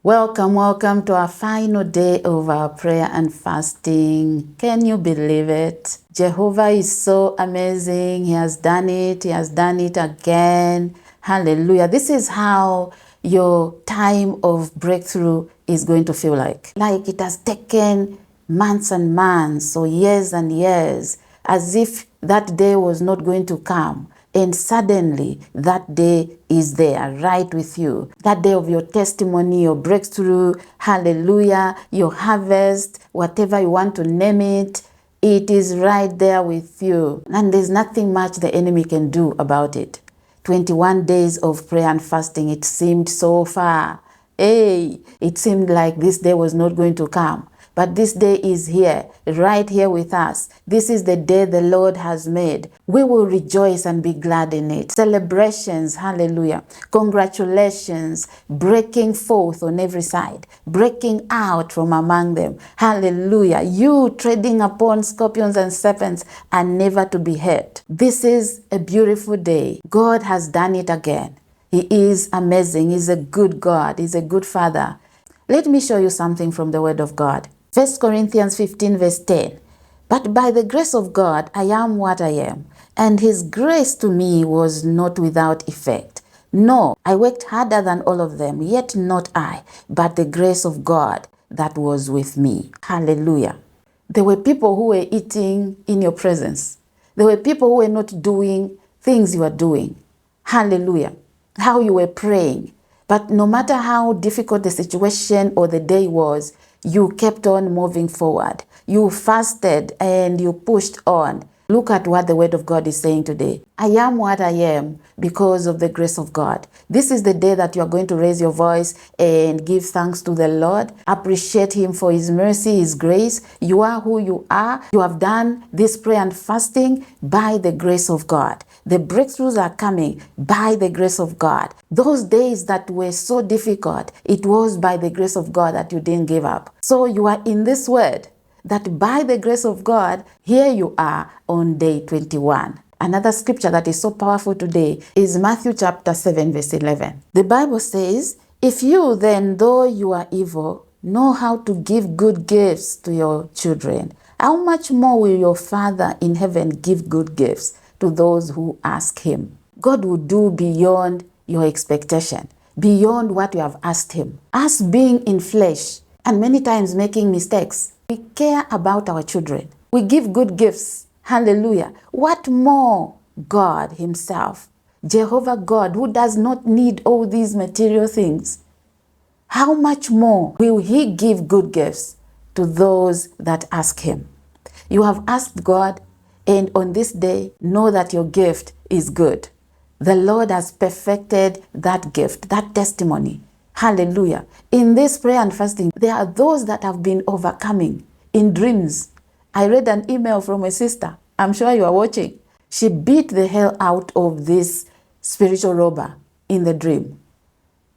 Welcome to our final day of our prayer and fasting. Can you believe it? Jehovah is so amazing. He has done it. He has done it again. Hallelujah. This is how your time of breakthrough is going to feel like. Like it has taken months and months or years and years, as if that day was not going to come. And suddenly that day is there right with you. That day of your testimony, your breakthrough, hallelujah, your harvest, whatever you want to name it, it is right there with you. And there's nothing much the enemy can do about it. 21 days of prayer and fasting, it seemed so far. Hey, it seemed like this day was not going to come. But this day is here, right here with us. This is the day the Lord has made. We will rejoice and be glad in it. Celebrations, hallelujah. Congratulations, breaking forth on every side, breaking out from among them. Hallelujah. You treading upon scorpions and serpents and never to be hurt. This is a beautiful day. God has done it again. He is amazing. He's a good God. He's a good Father. Let me show you something from the Word of God. 1 Corinthians 15 verse 10. But by the grace of God, I am what I am, and His grace to me was not without effect. No, I worked harder than all of them, yet not I, but the grace of God that was with me. Hallelujah. There were people who were eating in your presence. There were people who were not doing things you are doing. Hallelujah. How you were praying. But no matter how difficult the situation or the day was, you kept on moving forward. You fasted and you pushed on. Look at what the Word of God is saying today. I am what I am because of the grace of God. This is the day that you are going to raise your voice and give thanks to the Lord. Appreciate Him for His mercy, His grace. You are who you are. You have done this prayer and fasting by the grace of God. The breakthroughs are coming by the grace of God. Those days that were so difficult, it was by the grace of God that you didn't give up. So you are in this word that by the grace of God, here you are on day 21. Another scripture that is so powerful today is Matthew chapter 7 verse 11. The Bible says, if you then, though you are evil, know how to give good gifts to your children, how much more will your Father in heaven give good gifts to those who ask Him? God will do beyond your expectation, beyond what you have asked Him. Us being in flesh and many times making mistakes, we care about our children. We give good gifts. Hallelujah. What more God Himself, Jehovah God, who does not need all these material things, how much more will He give good gifts to those that ask Him? You have asked God, and on this day, know that your gift is good. The Lord has perfected that gift, that testimony. Hallelujah. In this prayer and fasting, there are those that have been overcoming in dreams. I read an email from a sister. I'm sure you are watching. She beat the hell out of this spiritual robber in the dream.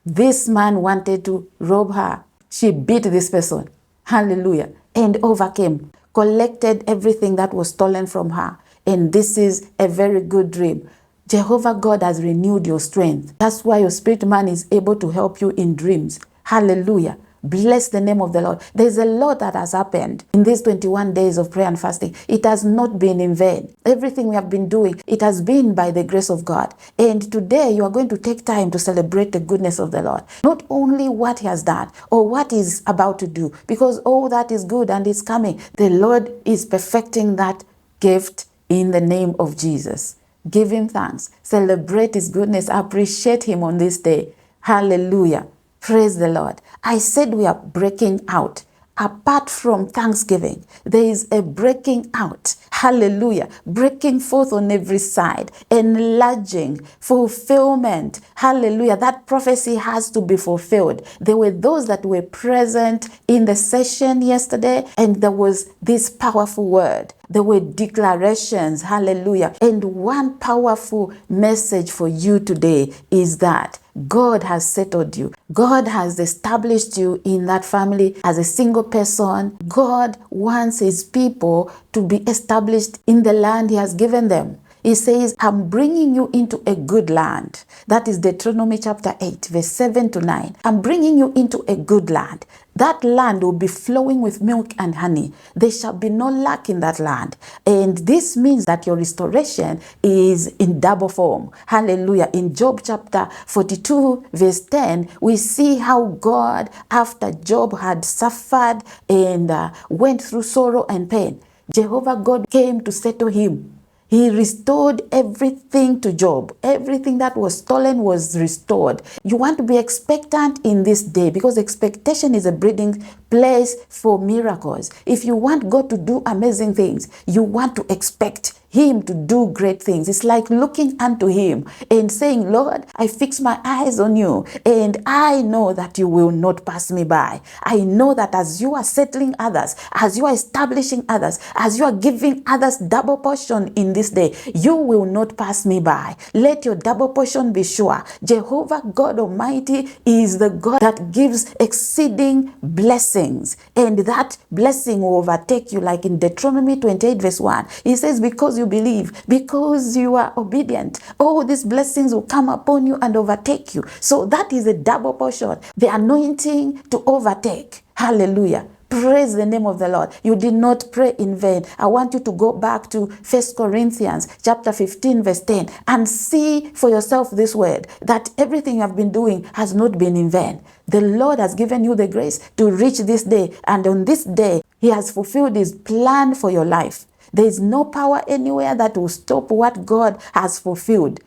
This man wanted to rob her. She beat this person. Hallelujah. And overcame. Collected everything that was stolen from her. And this is a very good dream. Jehovah God has renewed your strength. That's why your spirit man is able to help you in dreams. Hallelujah. Bless the name of the Lord. There's a lot that has happened in these 21 days of prayer and fasting. It has not been in vain. Everything we have been doing, it has been by the grace of God. And today you are going to take time to celebrate the goodness of the Lord. Not only what He has done or what He's about to do, because all that is good and is coming. The Lord is perfecting that gift in the name of Jesus. Give Him thanks. Celebrate His goodness. Appreciate Him on this day. Hallelujah. Praise the Lord. I said we are breaking out. Apart from thanksgiving, there is a breaking out. Hallelujah. Breaking forth on every side. Enlarging. Fulfillment. Hallelujah. That prophecy has to be fulfilled. There were those that were present in the session yesterday, and there was this powerful word. There were declarations. Hallelujah. And one powerful message for you today is that God has settled you. God has established you in that family as a single person. God wants His people to be established in the land He has given them. He says, I'm bringing you into a good land. That is Deuteronomy chapter 8, verse 7 to 9. I'm bringing you into a good land. That land will be flowing with milk and honey. There shall be no lack in that land. And this means that your restoration is in double form. Hallelujah. In Job chapter 42, verse 10, we see how God, after Job had suffered and went through sorrow and pain, Jehovah God came to settle him. He restored everything to Job. Everything that was stolen was restored. You want to be expectant in this day, because expectation is a breeding place for miracles. If you want God to do amazing things, you want to expect Him to do great things. It's like looking unto Him and saying, Lord, I fix my eyes on you, and I know that you will not pass me by. I know that as you are settling others, as you are establishing others, as you are giving others double portion in this day, you will not pass me by. Let your double portion be sure. Jehovah God Almighty is the God that gives exceeding blessings, and that blessing will overtake you, like in Deuteronomy 28 verse 1. He says, because you believe, because you are obedient, all these blessings will come upon you and overtake you. So that is a double portion, the anointing to overtake. Hallelujah. Praise the name of the Lord. You did not pray in vain. I want you to go back to 1 Corinthians chapter 15 verse 10 and see for yourself this word, that everything you have been doing has not been in vain. The Lord has given you the grace to reach this day, and on this day, He has fulfilled His plan for your life. There is no power anywhere that will stop what God has fulfilled.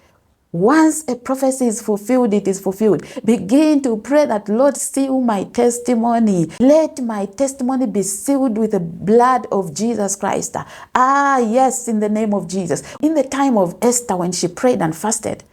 Once a prophecy is fulfilled, it is fulfilled. Begin to pray that, Lord, seal my testimony. Let my testimony be sealed with the blood of Jesus Christ. Yes, in the name of Jesus. In the time of Esther, when she prayed and fasted,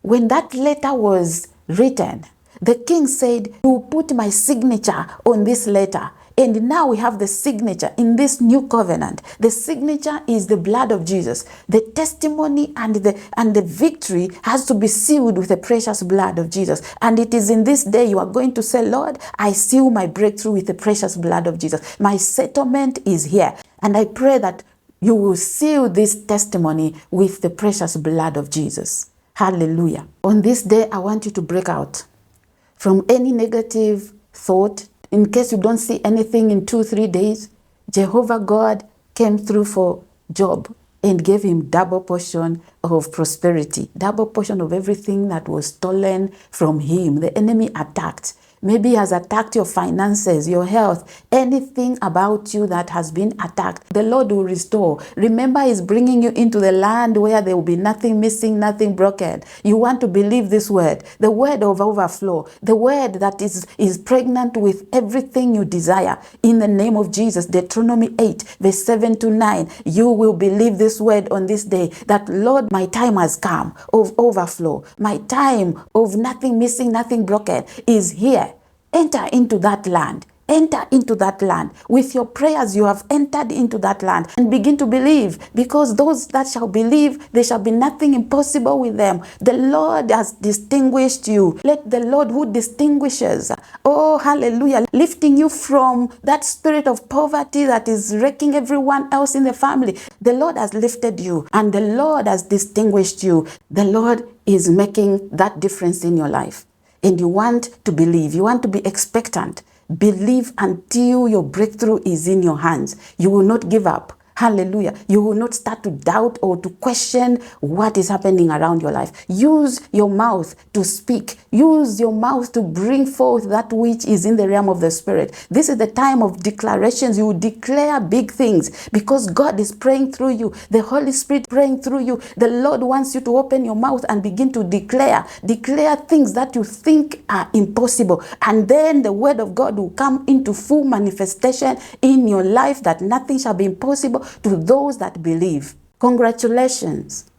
when that letter was written, the king said, you put my signature on this letter. And now we have the signature in this new covenant. The signature is the blood of Jesus. The testimony and the victory has to be sealed with the precious blood of Jesus. And it is in this day you are going to say, Lord, I seal my breakthrough with the precious blood of Jesus. My settlement is here. And I pray that you will seal this testimony with the precious blood of Jesus. Hallelujah. On this day, I want you to break out from any negative thought. In case you don't see anything in 2-3 days, Jehovah God came through for Job and gave him double portion of prosperity, double portion of everything that was stolen from him. The enemy attacked. Maybe he has attacked your finances, your health, anything about you that has been attacked. The Lord will restore. Remember, He's bringing you into the land where there will be nothing missing, nothing broken. You want to believe this word, the word of overflow, the word that is pregnant with everything you desire. In the name of Jesus, Deuteronomy 8, verse 7 to 9, you will believe this word on this day, that, Lord, my time has come of overflow. My time of nothing missing, nothing broken is here. Enter into that land. Enter into that land. With your prayers, you have entered into that land, and begin to believe, because those that shall believe, there shall be nothing impossible with them. The Lord has distinguished you. Let the Lord who distinguishes, oh hallelujah, lifting you from that spirit of poverty that is wrecking everyone else in the family. The Lord has lifted you, and the Lord has distinguished you. The Lord is making that difference in your life. And you want to believe, you want to be expectant. Believe until your breakthrough is in your hands. You will not give up. Hallelujah. You will not start to doubt or to question what is happening around your life. Use your mouth to speak. Use your mouth to bring forth that which is in the realm of the Spirit. This is the time of declarations. You will declare big things because God is praying through you. The Holy Spirit praying through you. The Lord wants you to open your mouth and begin to declare. Declare things that you think are impossible. And then the word of God will come into full manifestation in your life, that nothing shall be impossible to those that believe. Congratulations.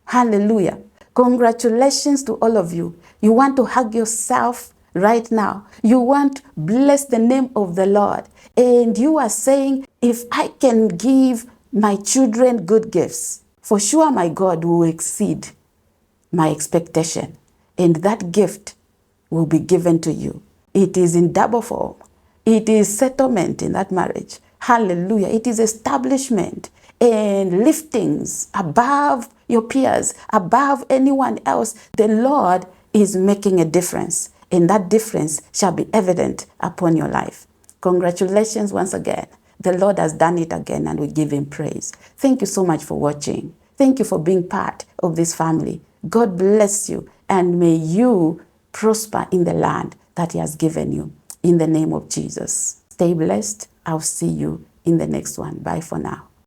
Hallelujah. Congratulations to all of you. You want to hug yourself right now. You want to bless the name of the Lord. And you are saying, if I can give my children good gifts, for sure my God will exceed my expectation. And that gift will be given to you. It is in double form. It is settlement in that marriage. Hallelujah. It is establishment. and liftings above your peers, above anyone else, the Lord is making a difference, and that difference shall be evident upon your life. Congratulations once again. The Lord has done it again, and we give him praise. Thank you so much for watching. Thank you for being part of this family. God bless you, and may you prosper in the land that he has given you. In the name of Jesus. Stay blessed. I'll see you in the next one. Bye for now.